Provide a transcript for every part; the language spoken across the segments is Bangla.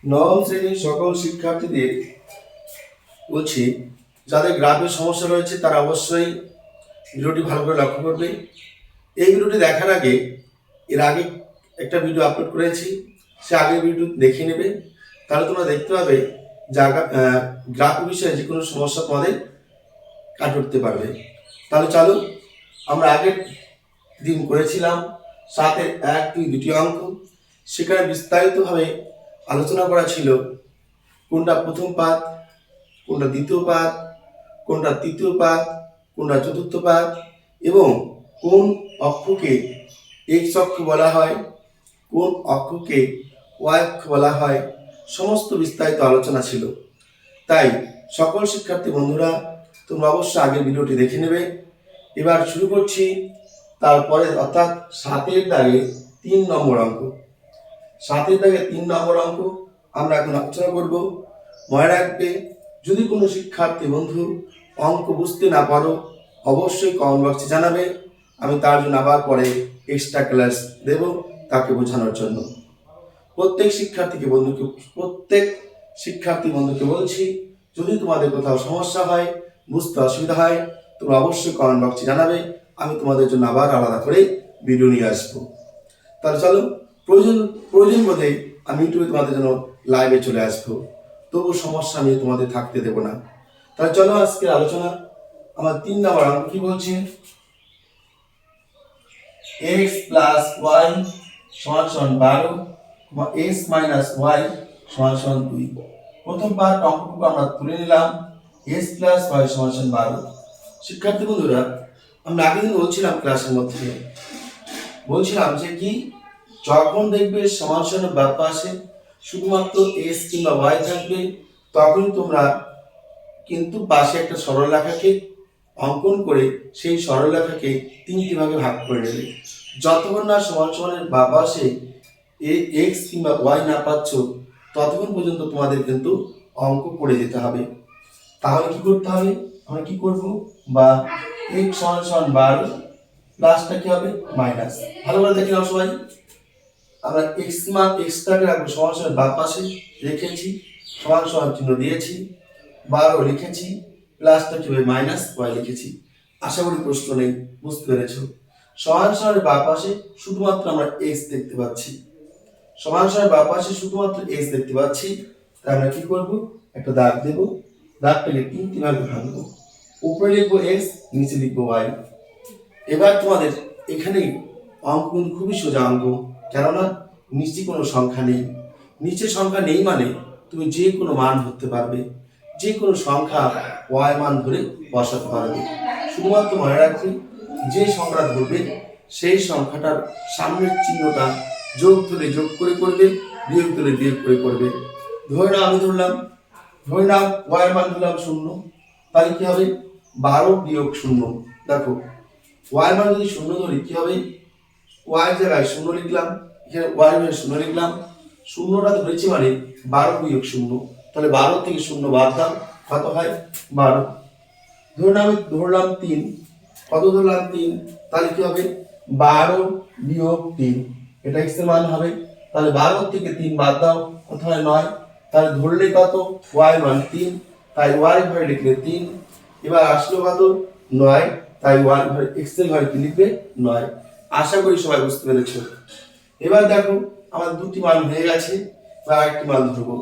নবম শ্রেণীর সকল শিক্ষার্থীদের বলছি, যাদের গ্রাফের সমস্যা রয়েছে তারা অবশ্যই ভিডিওটি ভালো করে লক্ষ্য করবে। এই ভিডিওটি দেখার আগে এর আগে একটা ভিডিও আপলোড করেছি, সে আগের ভিডিও দেখে নেবে। তাহলে তোমরা দেখতে পাবে গ্রাফ বিষয়ে যে কোনো সমস্যা তোমাদের কাটিয়ে উঠতে পারবে। তাহলে চলো, আমরা আগের দিন করেছিলাম 7-এর 1, 2 দুটি অঙ্ক। সেখানে বিস্তারিতভাবে আলোচনা করা ছিল কোনটা প্রথম পাদ, কোনটা দ্বিতীয় পাদ, কোনটা তৃতীয় পাদ, কোনটা চতুর্থ পাদ এবং কোন অক্ষকে এক্স অক্ষ বলা হয়, কোন অক্ষকে ওয়াই অক্ষ বলা হয়, সমস্ত বিস্তারিত আলোচনা ছিল। তাই সকল শিক্ষার্থী বন্ধুরা তোমরা অবশ্যই আগের ভিডিওটি দেখে নেবে। এবার শুরু করছি তারপরে, অর্থাৎ 7-এর দাগে 3 নম্বর অঙ্ক। 7-এর দাগে 3 নম্বর অঙ্ক আমরা এখন আলোচনা করব। মনে রাখবে, যদি কোনো শিক্ষার্থী বন্ধু অঙ্ক বুঝতে না পারো অবশ্যই কমেন্ট বক্সে জানাবে, আমি তার জন্য আবার পরে এক্সট্রা ক্লাস দেব তাকে বোঝানোর জন্য। প্রত্যেক শিক্ষার্থী বন্ধুকে বলছি, যদি তোমাদের কোথাও সমস্যা হয়, বুঝতে অসুবিধা হয়, তোমরা অবশ্যই কমেন্ট বক্সে জানাবে, আমি তোমাদের জন্য আবার আলাদা করে ভিডিও নিয়ে আসবো। তাহলে চলো, প্রয়োজন বোধে আমি ইউটিউবে তোমাদের জন্য লাইভে চলে আসবো, তবু সমস্যা নিয়ে তোমাদের থাকতে দেবো না। তাহলে চলো, আজকের আলোচনা আমার 3 নম্বর অঙ্ক কি বলছে, x প্লাস ওয়াই সমান সমান 12, x মাইনাস ওয়াই সমান সমান 2। প্রথম পার্ট অঙ্কটুকু আমরা তুলে নিলাম, x প্লাস ওয়াই সমান সমান 12। শিক্ষার্থী বন্ধুরা, আমরা আগের দিন বলছিলাম ক্লাসের মধ্যে, বলছিলাম যে কি, যখন দেখবে সমান সমান বাম পাশে শুধুমাত্র x কিংবা y থাকবে, তখন তোমরা কিন্তু পাশে একটা সরলরেখাকে অঙ্কন করে সেই সরলরেখাকে 3টি ভাগে ভাগ করে নেবে। যতক্ষণ না সমান সমানের বাম পাশে x কিংবা y না পাচ্ছ, ততক্ষণ পর্যন্ত তোমাদের কিন্তু অঙ্ক করে যেতে হবে। তাহলে কি করতে হবে, আমরা কি করব, বা x সমান সমান 12 প্লাসটা কি হবে মাইনাস। ভালো করে দেখে নাও সবাই, আমরা এক্সটাকে রাখবো সমান সমান বাম পাশে রেখেছি, সমান সমান চিহ্ন দিয়েছি, 12 লিখেছি, প্লাসটা কি হবে মাইনাস ওয়াই লিখেছি। আশা করি প্রশ্ন নেই, বুঝতে পেরেছো। সমান সমানের বাম পাশে শুধুমাত্র আমরা এক্স দেখতে পাচ্ছি, সমান সমানের বাম পাশে শুধুমাত্র এক্স দেখতে পাচ্ছি। তাই আমরা কি করব, একটা দাগ দেব, দাগটাকে 3টি ভাগে ভাঙবো, উপরে লিখবো এক্স, নিচে লিখবো ওয়াই। এবার তোমাদের এখানে অঙ্ক কিন্তু খুবই সোজা অঙ্ক, কেননা নিচে কোনো সংখ্যা নেই। নিচে সংখ্যা নেই মানে তুমি যে কোনো মান ধরতে পারবে, যে কোনো সংখ্যা ওয়াই মান ধরে বসাতে পারবে। শুধুমাত্র মনে রাখবে, যে সংখ্যা ধরবে সেই সংখ্যাটার সামনের চিহ্নটা যোগ ধরে যোগ করে করবে, বিয়োগ ধরে বিয়োগ করে করবে। ধরে নাও আমি ধরলাম, ওয়াই মান ধরলাম 0, তাহলে কি হবে 12 বিয়োগ 0। দেখো, ওয়াই মান যদি 0 ধরি কি হবে, ওয়াই জায়গায় 0 লিখলাম, এখানে ওয়াই মানে 0 লিখলাম, 0টা ধরেছি মানে 12 বিয়োগ 0, তাহলে 12 থেকে 0 বাদ দাও, কত হয় 12। ধরুন আমি ধরলাম 3, কত ধরলাম 3, তাহলে কি হবে 12 বিয়োগ 3, এটা x এর মান হবে। তাহলে 12 থেকে 3 বাদ দাও, কত হয় 9। তাহলে ধরলে কত y মান 3, তাই y ঘরে লিখলে 3। এবার আসলো কত 9, তাই y ঘরে x এর ঘরে কি লিখবে 9। আশা করি সবাই বুঝতে পেরেছো। এবার দেখো, আমার দুটি মান হয়ে গেছে, বা একটি মান ধরবো।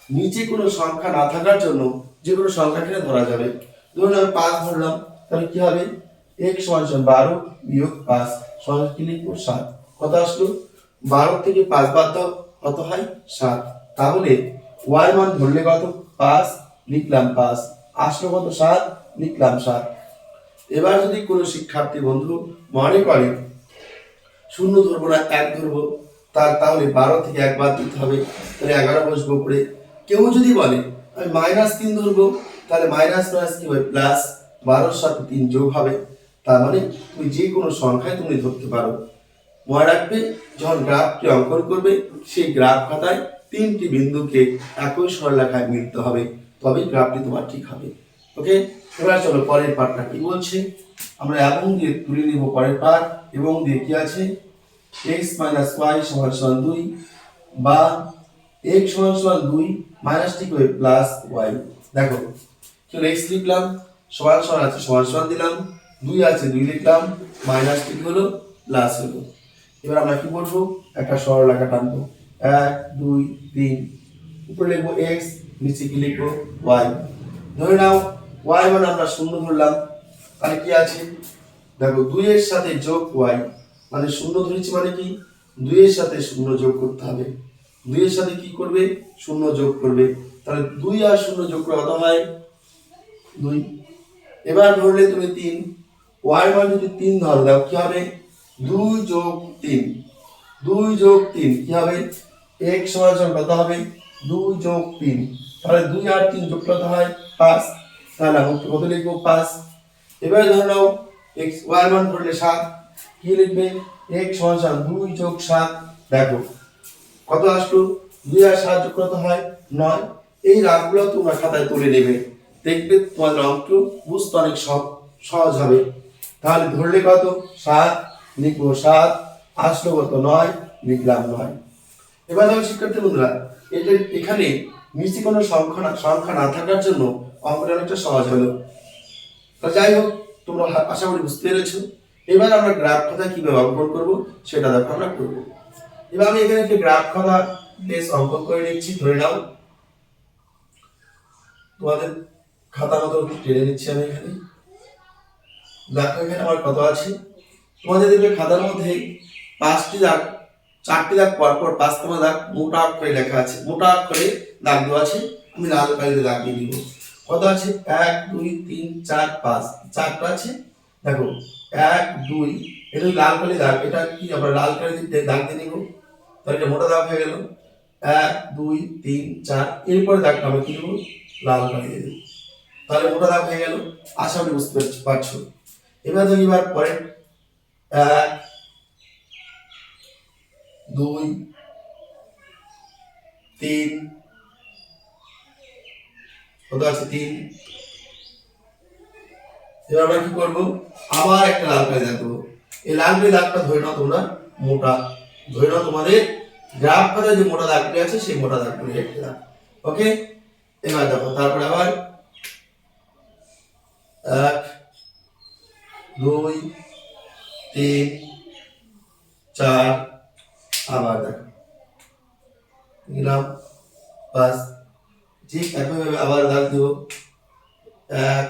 নিচে কোনো সংখ্যা না থাকার জন্য যে কোনো সংখ্যাকে ধরা যাবে। ধরুন আমি 5 ধরলাম, তাহলে কি হবে x সমান 12 বিয়োগ 5 সমান কি লিখবো 7। কত আসলো, 12 থেকে 5 বাদ দাও, কত হয় 7। তাহলে y মান ধরলে কত 5, লিখলাম 5, আসলো কত 7, লিখলাম 7। এবার যদি কোনো শিক্ষার্থী বন্ধু মনে করে 0 ধরবো না 1 ধরবো, তাহলে 12 থেকে 1 বাদ দিতে হবে, তাহলে 11 বসবো উপরে। কেউ যদি বলে আমি -3 ধরবো, তাহলে মাইনাস মাইনাস কি হবে প্লাস, 12-র সাথে 3 যোগ হবে। তার মানে তুমি যে কোনো সংখ্যায় তুমি ধরতে পারো। মনে রাখবে, যখন গ্রাফটি অঙ্কন করবে সেই গ্রাফ খাতায় 3টি বিন্দুকে একই সরলরেখায় মিলতে হবে, তবেই গ্রাফটি তোমার ঠিক হবে। ওকে, এবার চলো পরের পার্টটা কি বলছে, আমরা এবং দিয়ে তুলে নিব পরের পার্ট। এবং দিয়ে কি আছে, x মাইনাস ওয়াই সমান সমান 2, বা x সমান সমান 2 মাইনাস ঠিক হবে প্লাস y। দেখো কি হলো, x লিখলাম, সমান সমান আছে সমান সমান দিলাম, 2 আছে 2 লিখলাম, মাইনাস ঠিক হলো প্লাস হলো। এবার আমরা কি করব, একটা সরলরেখা টানবো, 1 2 3, উপরে লিখবো x, নিচে কি লিখবো y। ধরে নাও y মানে আমরা শূন্য ধরলাম, তাহলে কি আছে দেখো 2 এর সাথে যোগ y, মানে শূন্য ধরেছি মানে কি 2 এর সাথে শূন্য যোগ করতে হবে, 2 এর সাথে কি করবে শূন্য যোগ করবে, তাহলে 2 আর শূন্য যোগ করে কত হয় 2। এবার ধরলে তুমি 3, y মান যদি 3 ধরো দাও কি হবে 2 যোগ 3, 2 যোগ 3 কি হবে x সমান সমান কত হবে 2 যোগ 3, তাহলে 2 আর 3 যোগ কত হয় 5, তাহলে আমরা কত লিখবো 5। এবার ধরে নাও x y মান ধরলে 7, কি লিখবে x সমান সমান 2 যোগ 7, দেখো কত আসলো 2 আর 7 যোগ কত হয় 9। এই রাশিগুলো তোমরা খাতায় তুলে নেবে, দেখবে তোমাদের অঙ্ক বুঝতে অনেক সহজ হবে। তাহলে ধরলে কত 7, লিখবো 7, আসলো কত 9, লিখলাম 9। এবার দেখো শিক্ষার্থী বন্ধুরা, এটা এখানে নিচে কোনো সংখ্যা না থাকার জন্য অঙ্কটা অনেকটা সহজ হলো। তো যাই হোক, তোমরা আশা করি বুঝতে পেরেছো। এবার আমরা গ্রাফ খাতা কিভাবে অঙ্কন করব সেটা দেখো আমরা করব। এবার আমি এখানে একটা গ্রাফ খাতা বেশ অঙ্কন করে নিচ্ছি, ধরে নাও তোমাদের খাতা মতো টেনে নিচ্ছি আমি এখানে। দেখো এখানে আমার কত আছে, তোমাদের দেখবে খাতার মধ্যে 5টি দাগ, 4টি দাগ পর পর 5তম দাগ মোটা অক্ষরে লেখা আছে, মোটা অক্ষরে দাগ দেওয়া আছে, আমি লাল কালিতে দাগ দিয়ে দিব। কত আছে 1 2 3 4 5, 4টা আছে। দেখো 1 2, এটা লাল কালি দাগ, এটা কি আমরা লাল কালিতে দাগ দিয়ে নিব, তাহলে এটা মোটা দাগ হয়ে গেল 1 2 3 4। এরপরে দাগটা আমরা কি দেব লাল কালি দিয়ে দেব, তাহলে মোটা দাগ হয়ে গেল। আশা করি বুঝতে পারছো। এবার দেখি এবার পরে 1 2 3, কত আছে 3। এবার আমরা কি করব, আবার একটা লাল কালি দাগ দেবো। এই লাল কালি দাগটা ধরে নাও তোমরা মোটা, ধরে নাও তোমাদের গ্রাফ খাতায় যে মোটা দাগটি আছে সেই মোটা দাগগুলো রেখে দাও। ওকে, এবার দেখো তারপরে আবার 1 2 3 4, আবার দেখো দিলাম 5, ঠিক একইভাবে আবার দাগ দেব 1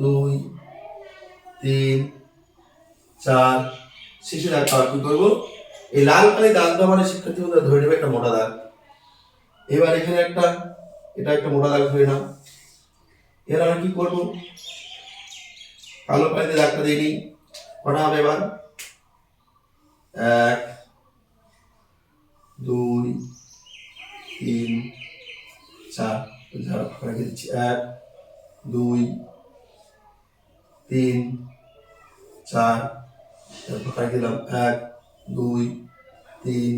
2 3 4। শেষে দাগটা আর কি করবো, এই লাল কালি দাগটা মানে শিক্ষার্থী বন্ধুরা ধরে নেবে একটা মোটা দাগ। এবার এখানে একটা, এটা একটা মোটা দাগ ধরে নাও। এবার আমরা কি করবো, কালো কালিতে দাগটা দিয়ে নিই, কটা হবে এবার 1 2 3 4, রেখে দিচ্ছি 1 2 3 4, তারপর দিলাম 1 2 3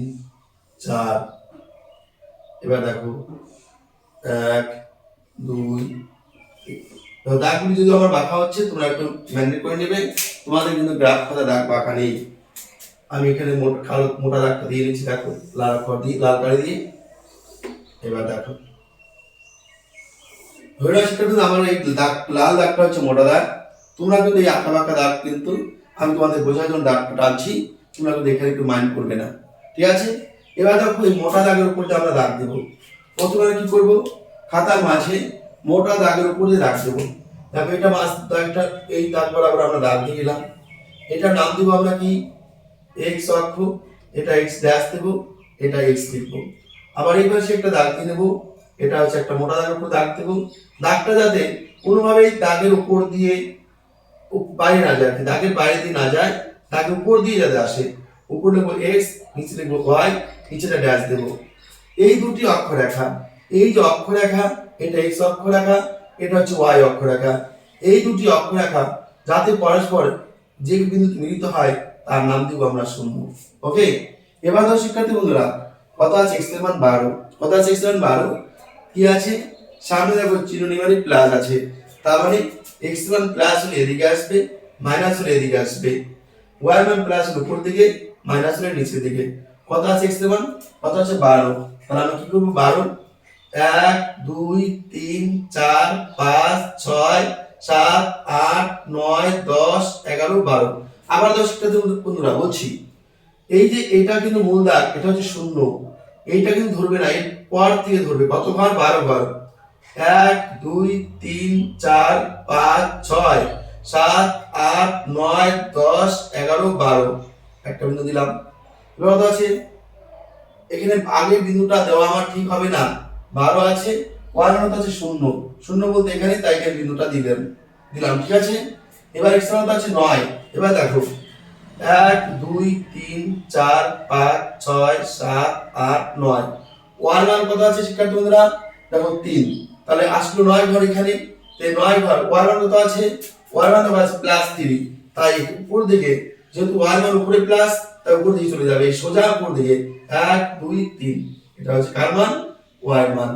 4। এবার দেখো 1 2, দাগগুলি যদি আমার বাঁকা হচ্ছে তোমরা একটু ম্যানেজ করে নেবে, তোমাদের কিন্তু গ্রাফ খাতা দাগ বাঁকা নেই। আমি এখানে মোটা দাগটা দিয়ে নিচ্ছি, দেখো লাল কালি দিয়ে। এবার দেখো ধরে নাও শিক্ষার্থী আমার এই দাগ লাল দাগটা হচ্ছে মোটা দাগ, তোমরা কিন্তু এই আঁকা বাঁকা দাগ কিন্তু আমি তোমাদের বোঝার জন্য দাগটা টানছি, তোমরা কিন্তু এখানে একটু মাইন্ড করবে না, ঠিক আছে। এবার দেখো এই মোটা দাগের উপর যে আমরা দাগ দেবো, প্রথমে কি করব, খাতার মাঝে মোটা দাগের উপর দিয়ে দাগ দেবো। দেখো এটা মাছ দাগটা, এই দাগ বরাবর আমরা দাগ দিয়ে দিলাম, এটা নাম দিব আমরা কি এক্স অক্ষ, এটা এক্স ড্যাশ দেবো, এটা এক্স লিখবো। আবার এই পাশে একটা দাগ দিয়ে নেবো, এটা হচ্ছে একটা মোটা দাগের উপর দাগ দেবো। দাগটা যাতে কোনোভাবেই দাগের উপর দিয়ে বাইরে না যায়, দাগের বাইরে দিয়ে না যায়, দাগের উপর দিয়ে যাতে আসে। উপর লিখবো এক্স, নিচে লিখবো ওয়াই, নিচেটা ড্যাশ দেবো। এই দুটি অক্ষরেখা, এই যে অক্ষরেখা, এটা এক্স অক্ষরেখা, এটা হচ্ছে ওয়াই অক্ষরেখা। এই দুটি অক্ষরেখা যাতে পরস্পর যে বিন্দুতে মিলিত হয় তার নাম দিব আমরা শূন্য। ওকে, এবার ধরো শিক্ষার্থী বন্ধুরা কত আছে x এর মান 12, কত আছে x এর মান 12, কি আছে সামনে দেখো চিহ্ন নিমানি প্লাস আছে, তার মানে x এর মান প্লাস হলে এদিকে আসবে, মাইনাস হলে এদিকে আসবে। y এর মান প্লাস হলে উপর দিকে, মাইনাস হলে নিচের দিকে। কত আছে x এর মান, কত আছে 12, তাহলে আমরা কি করবো 12 1 2 3 4 5 6 7 8 9 10 11 12 আবার 10 বন্ধুরা বলছি এই যে এটা কিন্তু মূল দাগ এটা হচ্ছে শূন্য এইটা কিন্তু ধরবে না এর পর থেকে ধরবে কত ঘর 12 ঘর 1 2 3 4 5 6 7 8 9 10 11 12 একটা বিন্দু দিলাম এবার কত আছে এখানে আগে বিন্দুটা দেওয়া আমার ঠিক হবে না 12 আছে ওয়ার মান আছে শূন্য শূন্য বলতে এখানে তাই এখানে বিন্দুটা দিলাম ঠিক আছে এবার x মান আছে 9 এবার দেখো 1 2 3 4 5 6 7 8 9 ওয়ার মান কত আছে শিক্ষার্থী বন্ধুরা দেখো 3 তাহলে আসলো 9 ঘর এখানে এই 9 ঘর ওয়ার মান কত আছে ওয়ার মান আছে +3 তাই উপর দিকে যেহেতু ওয়ার মান উপরে প্লাস তাই উপর দিকে চলে যাবে সোজা উপর দিকে 1 2 3 এটা হচ্ছে কার মান ওয়ার মান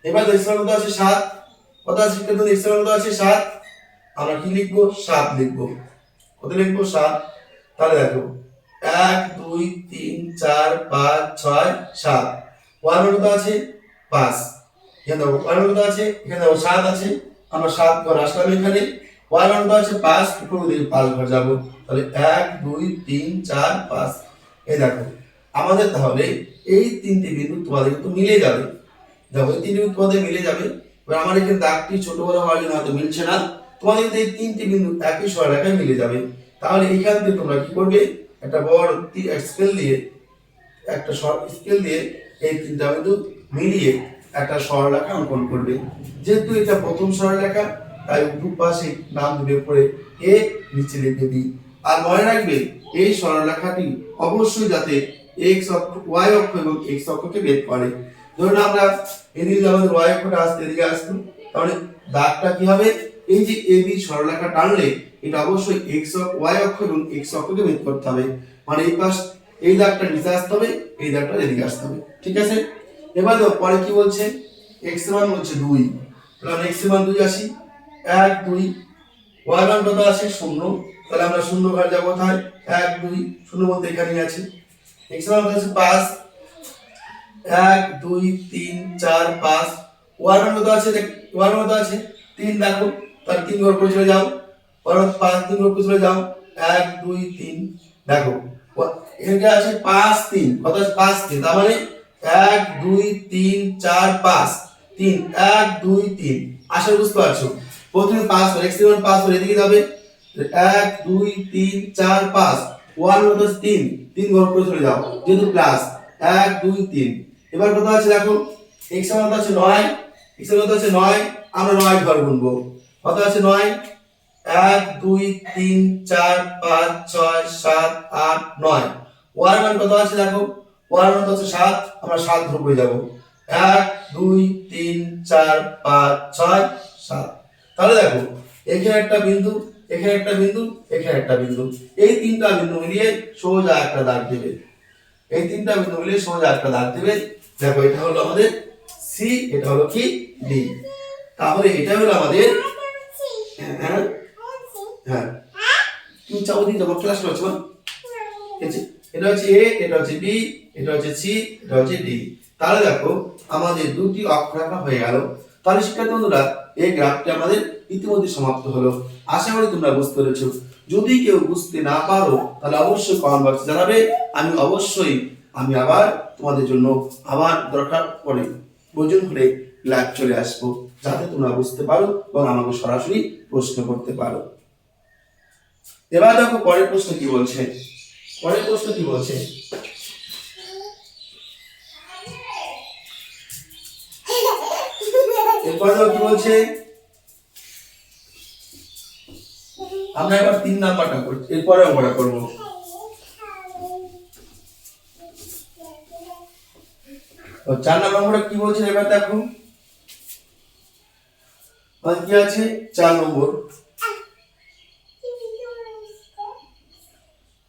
এবার x মান কত আছে 7 কত আছে শিক্ষার্থী x মান কত আছে 7 আমরা কি লিখবো 7 লিখবো কত লিখবো 7 তাহলে দেখো 1 2 3 4 5 6 7 ওয়ার মান কত আছে 5 এখানে দেখো ওয়ার মান কত আছে এখানে দেখো 7 আছে আমরা 7 ঘর আসলাম এখানে ওয়ার মান কত আছে 5 উপর দিকে 5 ঘর যাব তাহলে 1 2 3 4 5 এই দেখো আমাদের তাহলে এই তিনটি বিন্দু তোমাদের কিন্তু মিলে যাবে দেখো এই তিনটি বিন্দু তোমাদের মিলে যাবে এবার আমার এখানে দাগটি ছোট বড় হওয়ার জন্য হয়তো মিলছে না তোমাদের কিন্তু এই তিনটি বিন্দু একই সরলরেখায় মিলে যাবে তাহলে এখান থেকে তোমরা কি করবে একটা বড় স্কেল দিয়ে একটা স্কেল দিয়ে এই তিনটা বিন্দু মিলিয়ে একটা সরলরেখা অঙ্কন করবে যেহেতু এটা প্রথম সরলরেখা তাই উভয় পাশে নাম দিবে উপরে a নিচে লিখবে b আর মনে রাখবে এই সরলরেখাটি অবশ্যই যাতে x অক্ষ y অক্ষ এবং x অক্ষকে ভেদ করে ধরুন আমরা এদিকে আমাদের y অক্ষটা আসতে এদিকে আসতো তাহলে দাগটা কি হবে এই যে ab সরলরেখা টানলে এটা অবশ্যই x অক্ষ y অক্ষ এবং x অক্ষকে ভেদ করতে হবে মানে এই পাশ এই দাগটা নিচে আসতে হবে এই দাগটা এদিকে আসতে হবে ঠিক আছে এবার দেখো পরে কি বলছে x এর মান হচ্ছে 2 তাহলে আমরা x এর মান 2 আসি 1 2 y মান কত আছে 0 তাহলে আমরা 0 ঘর যাব কোথায় 1 2 0 বলতে এখানেই আছে x এর মান কত আছে 5 1 2 3 4 5 y মান কত আছে y মান কত আছে 3 দেখো তাহলে 3 ঘর করে চলে যাও পরে 5 3 ঘর করে চলে যাও 1 2 3 দেখো এখানে আছে 5 3 কত আছে 5 3 তার মানে 1 2 3 4 5 3 1 2 3 আশা বুঝতে পারছো প্রথমে 5 হল x এর মান 5 হল এদিকে যাবে 1 2 3 4 5 1 কত আছে 3 3 ঘর করে চলে যাও যেহেতু প্লাস 1 2 3 এবার কত আছে দেখো x এর মান আছে 9 x এর মান আছে 9 আমরা 9 ঘর গুনবো কত আছে 9 1 2 3 4 5 6 7 8 9 y মান কত আছে দেখো y মান কত আছে 7 আমরা 7 ধরে যাব 1 2 3 4 5 6 7 তাহলে দেখো এখানে একটা বিন্দু এখানে একটা বিন্দু এখানে একটা বিন্দু এই তিনটা বিন্দু মিলিয়ে সোজা একটা দাগ দেবে এই তিনটা বিন্দু মিলিয়ে সোজা একটা দাগ দেবে দেখো এটা হলো আমাদের c এটা হলো কি d তাহলে এটা হলো আমাদের হ্যাঁ হ্যাঁ তুমি চাও দিন তোমার ক্লাস করছো এটা হচ্ছে a এটা হচ্ছে b এটা হচ্ছে c এটা হচ্ছে d তাহলে দেখো আমাদের দুটি অক্ষরেখা হয়ে গেল তাহলে শিক্ষার্থী বন্ধুরা এই গ্রাফটি আমাদের ইতিমধ্যে সমাপ্ত হলো আশা করি তোমরা বুঝতে পেরেছো যদি কেউ বুঝতে না পারো তাহলে অবশ্যই কমেন্ট বক্সে জানাবে আমি আবার তোমাদের জন্য আবার দরকার পড়ে প্রয়োজন হলে লাইভ চলে আসবো যাতে তোমরা বুঝতে পারো এবং আমাকে সরাসরি প্রশ্ন করতে পারো এবার দেখো পরের প্রশ্ন কি বলছে এরপর কি বলছে আমরা এবার 3 নাম্বারটা করব এরপরে আমরা করব তো 4 নাম্বারটা কি বলছে এবার দেখো কি আছে 4 নম্বর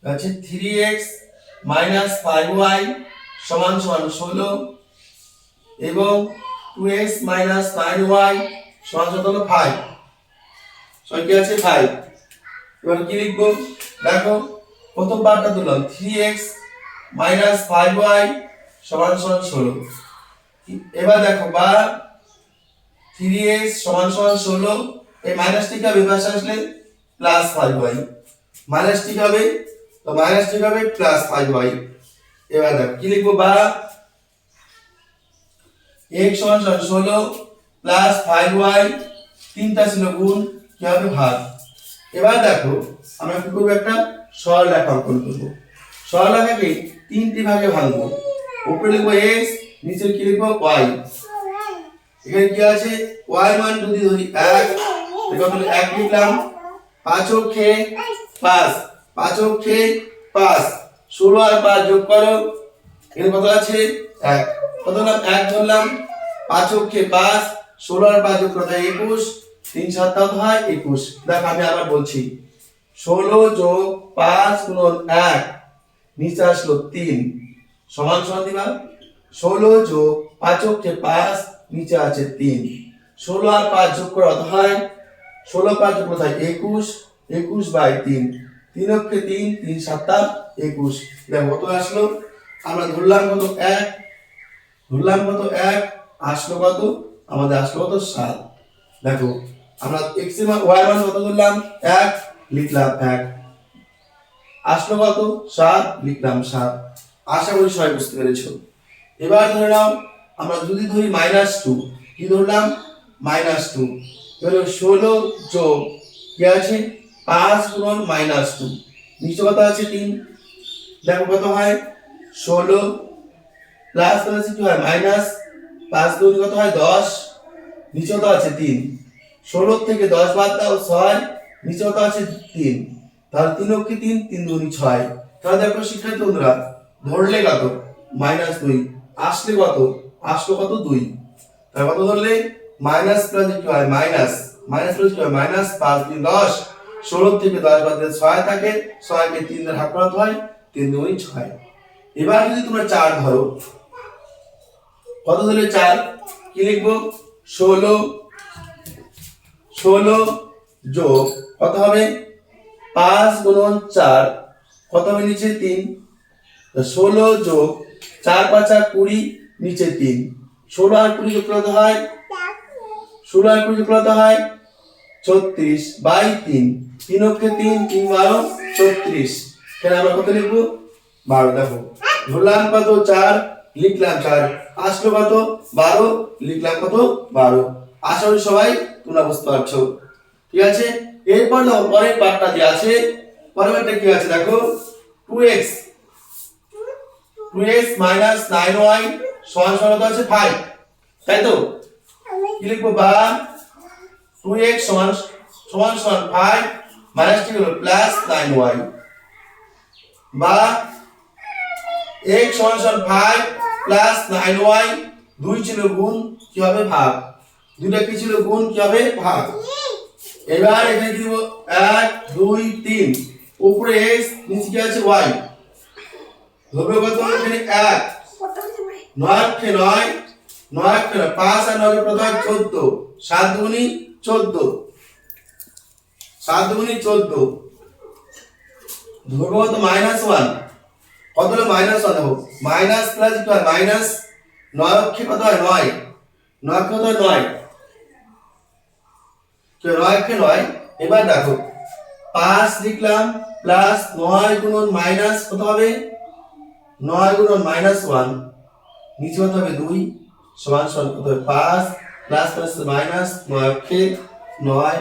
আছে 3x 5y = 16 এবং 2x 9y = 5 সংখ্যা আছে 5 এবার কি লিখবো দেখো প্রথম পার্টটা দিলাম 3x 5y = 16 এবার দেখো বা 3x সমান সমান 16, এই মাইনাসটি কি হবে পাশে আসলে প্লাস 5y, মাইনাসটি কি হবে তো মাইনাসটি হবে প্লাস 5y। এবার দেখো কি লিখবো বা x সমান সমান 16 প্লাস 5y, তিনটা ছিল গুণ কি হবে ভাগ। এবার দেখো আমরা কি করব একটা সরলরেখা অঙ্কন করব। সরলরেখাকে তিনটি ভাগে ভাঙবো, উপরে লিখবো x, নিচে কি লিখবো y। এখানে কি আছে y মান যদি ধরি 1, কত হলো 1 লিখলাম, 5 অক্ষে 5, 5 অক্ষে 5, 16 আর 5 যোগ করো, এখানে কত আছে 1, কত হলাম 1 ধরলাম, 5 অক্ষে 5, 16 আর 5 যোগ করতে 21, 3 7 হয় 21। দেখো আমি আবার বলছি 16 যোগ 5 গুণন 1 নিচে আসলো 3 সমান সমান দিবা 16 যোগ 5 অক্ষে 5 নিচে আছে 3, 16 আর 5 যোগ করে হয় 16 5 যোগ করে 21, 21 বাই 3, 3 অক্ষে 3, 3 7 21। দেখো কত আসলো, আমরা ধরলাম কত 1, ধরলাম কত 1, আসলো কত আমাদের আসলো কত 7। দেখো আমরা x এর মান y এর মান কত ধরলাম 1, লিখলাম 1, আসলো কত 7, লিখলাম 7। আশা করি সবাই বুঝতে পেরেছো। এবার ধরে নাও আমরা যদি ধরি -2, কি ধরলাম -2, তাহলে 16 যোগ কি আছে 5 গুণন -2, নিচে কত আছে 3, দেখো কত হয় 16 প্লাস আছে কি হয় মাইনাস, 5 গুণ কত হয় 10, নিচে কত আছে 3, 16 থেকে 10 বাদ দাও 6, নিচে কত আছে 3, তাহলে 3 অক্ষে 3, 3 দুগুণে 6। তাহলে দেখো শিক্ষার্থী বন্ধুরা ধরলে কত -2, আসলে কত আসলো কত 2, তাহলে কত ধরলে মাইনাস প্লাস কি হয় মাইনাস, মাইনাস প্লাস কি হয় মাইনাস, 5 3 10, 16 থেকে 10 বাদ দিলে 6 থাকে, 6 কে 3 দ্বারা ভাগ করতে হয়, 3 দুগুণে 6। এবার যদি তোমরা 4 ধরো, কত ধরলে 4, কি লিখবো 16 যোগ কত হবে 5 গুণন 4, কত হবে নিচে 3, 16 যোগ 4 5 20, নিচে 3, 16 আর 20 যোগ করতে হয় 16 আর 20 যোগ করতে হয় 36 বাই 3, 3 অক্ষে 3, 3 12 36। এখানে আমরা কত লিখবো 12। দেখো ধরলাম কত 4, লিখলাম 4, আসলো কত 12, লিখলাম কত 12। আশা করি সবাই তোমরা বুঝতে পারছো, ঠিক আছে। এরপর দেখো পরের পার্টটা যে আছে, পরের পার্টটা কি আছে দেখো 2x minus 9y সমান সমান কত আছে 5, তাই তো কি লিখবো বা 2x সমান সমান 5 মাইনাস কি হলো প্লাস 9y, বা x সমান সমান 5 প্লাস 9y, 2 ছিল গুণ কি হবে ভাগ, দুইটা কি ছিল গুণ কি হবে ভাগ। এবার এখানে কি দেব 1 2 3, উপরে x নিচে কি আছে y, ধরবে কত এখানে 1, 9 কে 9, 9 কে 5 আর 9 কত হয় 14, 7 দুগুণী 14, 7 দুগুণী 14, ধরবে কত -1, কত হলো -1, দেখো মাইনাস প্লাস কি হয় মাইনাস, 9 অক্ষে কত হয় 9, 9 কত হয় 9, তো 9 অক্ষে 9। এবার দেখো 5 লিখলাম প্লাস 9 গুণন মাইনাস কত হবে 9 গুণন -1, নিচে কত হবে 2 সমান সমান কত হবে 5 প্লাস প্লাস মাইনাস 9 অক্ষে 9,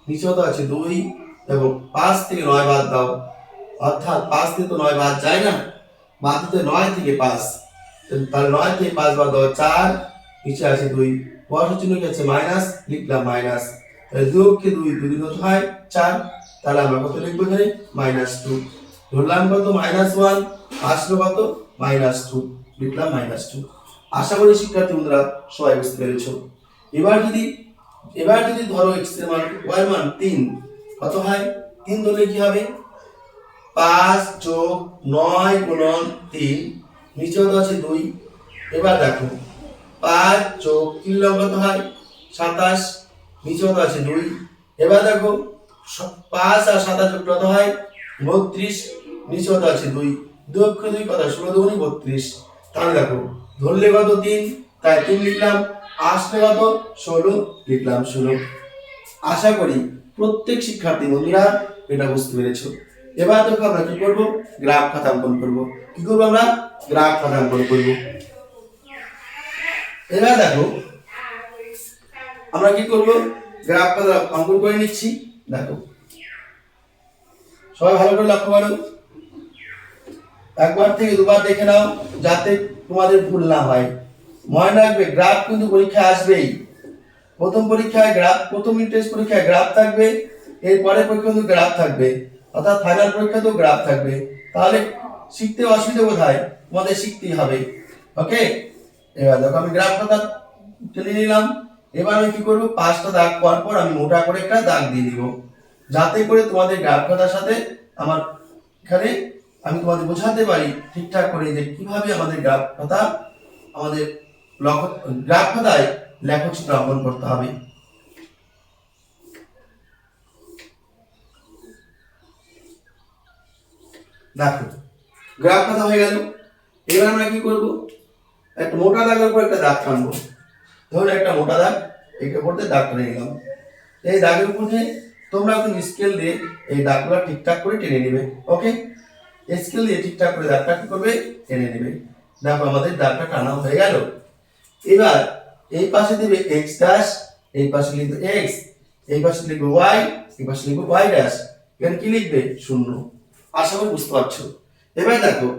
নিচে কত আছে 2। দেখো 5 থেকে 9 বাদ দাও, অর্থাৎ 5 থেকে তো 9 বাদ যায় না, বাদ দিতে 9 থেকে 5, তাহলে 9 থেকে 5 বাদ দাও 4, নিচে আছে 2, বর্গ চিহ্ন কি আছে মাইনাস, লিখলাম মাইনাস, তাহলে 2 অক্ষে 2, 2 কত হয় 4, তাহলে আমরা কত লিখবো এখানে -2, ধরলাম কত -1, আসলো কত -2, লিখলাম -2। আশা করি শিক্ষার্থী বন্ধুরা সবাই বুঝতে পেরেছো। এবার যদি ধরো x এর মান y এর মান 3, কত হয় 3 ধরলে কি হবে 5 যোগ 9 গুণন 3, নিচে কত আছে 2। এবার দেখো 5 যোগ 3 লব কত হয় 27, নিচে কত আছে 2। এবার দেখো 5 আর 27 যোগ কত হয় 32, নিচে কত আছে 2, 2 অক্ষে 2 কত 16 দুগুণী 32। তাহলে দেখো ধরলে কত 3, তাই 3 লিখলাম, আসবে কত 16 লিখলাম 16। আশা করি প্রত্যেক শিক্ষার্থী বন্ধুরা এটা বুঝতে পেরেছো। এবার দেখো আমরা কি করব, গ্রাফ খাতা অঙ্কন করব। কি করব আমরা, গ্রাফ খাতা অঙ্কন করব। এবার দেখো আমরা কি করব, গ্রাফ খাতা অঙ্কন করে নিচ্ছি। দেখো সবাই ভালো করে লক্ষ্য করো, একবার থেকে দুবার দেখে নাও যাতে তোমাদের ভুল না হয়। মনে রাখবে গ্রাফ কিন্তু পরীক্ষায় আসবেই। প্রথম পরীক্ষায় গ্রাফ, প্রথম টেস্ট পরীক্ষায় গ্রাফ থাকবে, এরপরে পরীক্ষা কিন্তু গ্রাফ থাকবে, অর্থাৎ ফাইনাল পরীক্ষাতেও গ্রাফ থাকবে। তাহলে শিখতে অসুবিধা কোথায়, তোমাদের শিখতেই হবে। ওকে, এবার দেখো আমি গ্রাফ খাতা টেনে নিলাম। এবার আমি কি করব, 5টা দাগ পর পর আমি মোটা করে একটা দাগ দিয়ে দিব, যাতে করে তোমাদের গ্রাফ খাতার সাথে আমার এখানে আমি তোমাদের বোঝাতে পারি ঠিকঠাক করে যে কিভাবে আমাদের গ্রাফ খাতা, আমাদের গ্রাফ খাতায় লেখচিত্র অঙ্কন করতে হবে। দেখো গ্রাফ খাতা হয়ে গেল। এবার আমরা কি করব, একটা মোটা দাগের উপর একটা দাগ টানবো। ধরুন একটা মোটা দাগ, এটার উপর দাগ টেনে নিলাম। এই দাগের উপর দিয়ে তোমরা কিন্তু স্কেল দিয়ে এই দাগগুলো ঠিকঠাক করে টেনে নেবে। ওকে, স্কেল দিয়ে ঠিকঠাক করে দাগটা কি করবে, টেনে নেবে। দেখো আমাদের দাগটা টানা হয়ে গেল। এবার এই পাশে দেবে x ড্যাশ, এই পাশে লিখবে x, এই পাশে লিখবে y, এই পাশে লিখবে y ড্যাশ। এখানে কি লিখবে, 0। আশা করি বুঝতে পারছো। এবার দেখো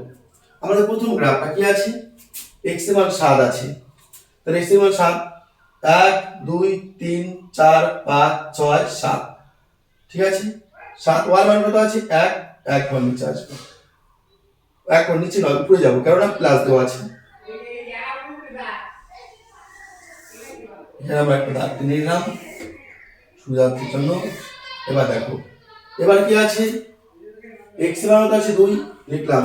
আমাদের প্রথম গ্রাফটা কি আছে, x এর মান 7 আছে। তাহলে x এর মান 7, 1 2 3 4 5 6 7, ঠিক আছে। 7, y মান কত আছে, 1, 1 মান নিচে আসবে, 1 মান নিচে নয় উপরে যাবো, কারণ প্লাস দেওয়া আছে। এখানে আমরা একটা দাগ টেনে নিলাম সুবিধার্থের জন্য। এবার দেখো এবার কি আছে, x এর মান আছে 2, লিখলাম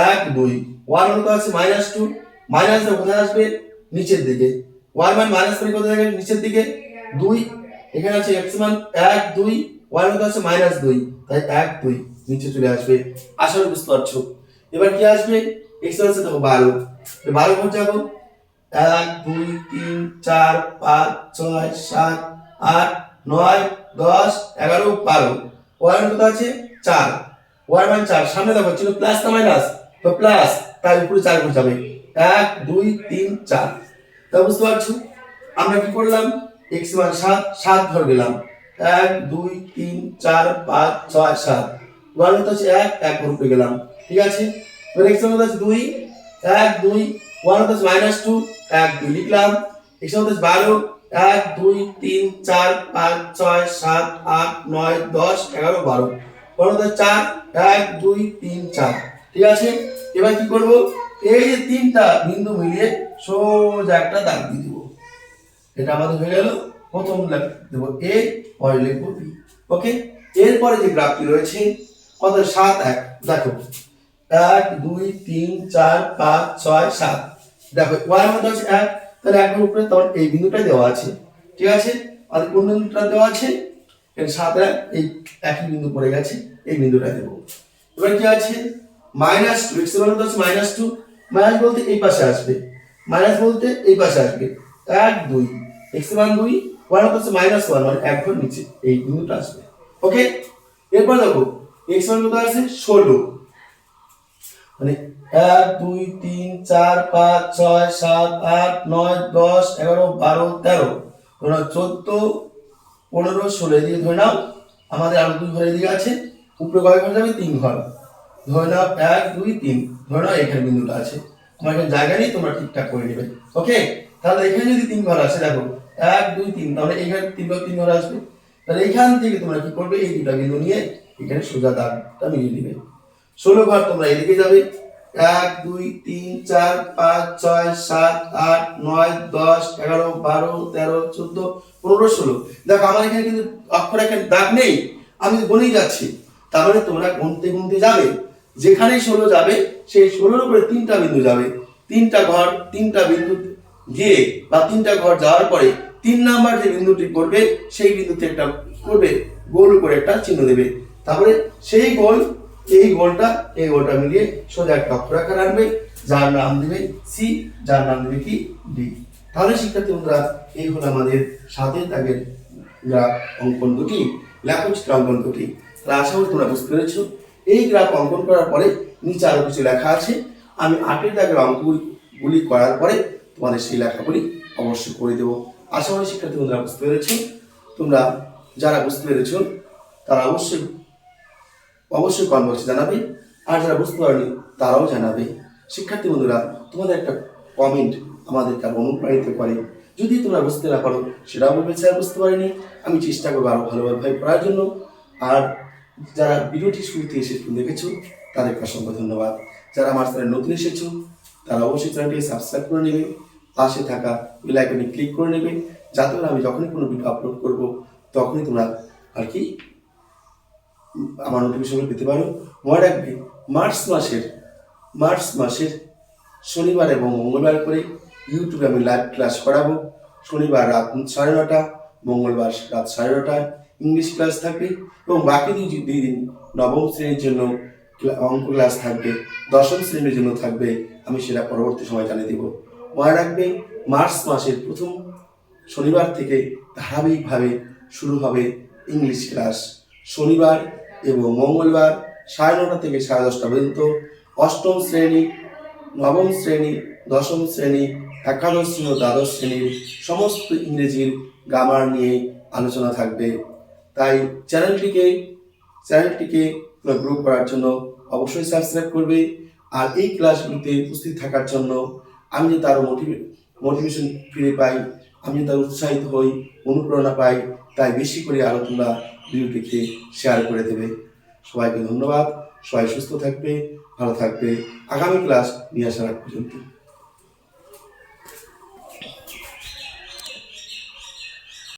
1 2, y মান আছে -2, মাইনাস কোথায় আসবে, নিচের দিকে। y মান -3 কোথায় যাবে, নিচের দিকে। 2 এখানে আছে, x মান 1 2, y মান আছে -2, তাই 1 2 নিচে চলে আসবে। আশা করি বুঝতে পারছো। এবার কি আসবে, x এর আছে দেখো 12, 12 কোথায় যাবো, 1 2 3 4 5 6 7 8 9 10 11 12, y মান কত আছে 4, y মান 4, সামনে দেখো ছিল প্লাস না মাইনাস, তো প্লাস, তাই উপরে 4 বসে যাবে। 1 2 3 4, তা বুঝতে পারছো। আমরা কি করলাম, x মান 7, 7 ধরে গেলাম, 1 2 3 4 5 6 7, y মান হচ্ছে 1, 1 উপরে গেলাম, ঠিক আছে। এবার x মান হচ্ছে 2, 1 2, y মান হচ্ছে -2, 1 2 লিখলাম। x মান হচ্ছে 12, 1 2 3 4 5 6 7 8 9 10 11 12, y মান হচ্ছে 4, 1 2 3 4, ঠিক আছে। এবার কি করব, এই যে তিনটা বিন্দু মিলিয়ে সোজা একটা দাগ দিয়ে দিব। এটা আমাদের হয়ে গেল প্রথম দেব a, পরে লিখব b। ওকে, এরপরে যে গ্রাফটি রয়েছে কত, 7 1, দেখো 1 2 3 4 5 6 7, দেখো y মান আছে 1, তাহলে 1 এর উপরে তখন এই বিন্দুটাই দেওয়া আছে, ঠিক আছে। আর কোন বিন্দুটা দেওয়া আছে, এর 7 1, এই একই বিন্দু পড়ে গেছে, এই বিন্দুটা দেব। এবার কি আছে, -2, x এর মান হচ্ছে -2, মাইনাস বলতে এই পাশে আসবে, মাইনাস বলতে এই পাশে আসবে। 1 2, x এর মান 2, y হচ্ছে -1, মানে 1 ঘর নিচে এই বিন্দুটা আসবে। ওকে, এরপর দেখো x মান কত আছে 16, মানে 1 2 3 4 5 6 7 8 9 10 11 12 13, 14 15 16 দিয়ে ধরে নাও আমাদের আরো 2 ঘর এদিকে আছে, উপরে কয় ঘর যাবে, 3 ঘর। ধরে নাও 1 2 3, ধরে নাও এখানে বিন্দুটা আছে, তোমার এখানে জায়গা নেই, তোমরা ঠিকঠাক করে নেবে। ওকে, তাহলে এখানে যদি 3 ঘর আসে, দেখো 1 2 3, তাহলে এখানে 3 ঘর আসবে। তাহলে এখান থেকে তোমরা কি করবে, এই দুটো বিন্দু নিয়ে এখানে সোজা দাগটা মিলিয়ে নেবে। 16 ঘর তোমরা এদিকে যাবে, 1 2 3 4 5 6 7 8 9 10 11 12 13 14 15 16, দেখো আমার এখানে কিন্তু অক্ষর এখানে দাগ নেই, আমি গুনেই যাচ্ছি। তার মানে তোমরা গুনতে গুনতে যাবে, যেখানেই 16 যাবে সেই 16 এর উপরে 3টা বিন্দু যাবে, 3টা ঘর 3টা বিন্দু গিয়ে বা 3টা ঘর যাওয়ার পরে 3 নাম্বার যে বিন্দুটি পড়বে সেই বিন্দুতে একটা করবে গোল করে একটা চিহ্ন দেবে। তারপরে সেই গোল, এই গোলটা মিলিয়ে সোজা একটা অক্ষর আকার আনবে, যার নাম দেবে সি, যার নাম দেবে কি ডি। তাহলে শিক্ষার্থী বন্ধুরা, এই হলো আমাদের 7 দাগের গ্রাফ অঙ্কন দুটি, লেখচিত্র অঙ্কন দুটি। তাহলে আশা করি তোমরা বুঝতে পেরেছো। এই গ্রাফ অঙ্কন করার পরে নিচে আরো কিছু লেখা আছে, আমি 8 দাগের অঙ্কগুলি করার পরে তোমাদের সেই লেখাগুলি অবশ্যই করে দেবো। আশা করি শিক্ষার্থী বন্ধুরা বুঝতে পেরেছো। তোমরা যারা বুঝতে পেরেছো তারা অবশ্যই কমেন্ট বক্সে জানাবে, আর যারা বুঝতে পারেনি তারাও জানাবে। শিক্ষার্থী বন্ধুরা, তোমাদের একটা কমেন্ট আমাদেরকে আরো অনুপ্রাণিত করে। যদি তোমরা বুঝতে না পারো সেটাও বলবে স্যার বুঝতে পারিনি, আমি চেষ্টা করবো আরো ভালোভাবে পড়ার জন্য। আর যারা ভিডিওটি শুরুতে এসে দেখেছো তাদেরকে অসংখ্য ধন্যবাদ। যারা আমার চ্যানেল নতুন এসেছো তারা অবশ্যই চ্যানেলটি সাবস্ক্রাইব করে নেবে, পাশে থাকা বেল আইকনে ক্লিক করে নেবে, যাতে করে আমি যখনই কোনো ভিডিও আপলোড করব তখনই তোমরা আর কি আমার নোটিফিকেশন পেতে পারো। মনে রাখবে, মার্চ মাসের শনিবার এবং মঙ্গলবার করে ইউটিউবে আমি লাইভ ক্লাস করাবো। শনিবার রাত 9:30, মঙ্গলবার রাত 9:30 ইংলিশ ক্লাস থাকবে, এবং বাকি দুই দিন নবম শ্রেণীর জন্য অঙ্ক ক্লাস থাকবে, দশম শ্রেণীর জন্য থাকবে। আমি সেটা পরবর্তী সময় জানিয়ে দেব। মনে রাখবে, মার্চ মাসের প্রথম শনিবার থেকে ধারাবাহিকভাবে শুরু হবে ইংলিশ ক্লাস। শনিবার এবং মঙ্গলবার 9:30 থেকে 10:30 পর্যন্ত অষ্টম শ্রেণী, নবম শ্রেণী, দশম শ্রেণী, একাদশ শ্রেণী ও দ্বাদশ শ্রেণীর সমস্ত ইংরেজির গ্রামার নিয়ে আলোচনা থাকবে। তাই চ্যানেলটিকে গ্রো করার জন্য অবশ্যই সাবস্ক্রাইব করবে। আর এই ক্লাসগুলিতে উপস্থিত থাকার জন্য আমি যে তারও মোটিভেশন ফিরে পাই, আমি তার উৎসাহিত হই, অনুপ্রেরণা পাই, তাই বেশি করে আরো তোমরা ভিডিওটিকে শেয়ার করে দেবে। সবাইকে ধন্যবাদ। সবাই সুস্থ থাকবে, ভালো থাকবে। আগামী ক্লাস নিয়ে আসার পর্যন্ত।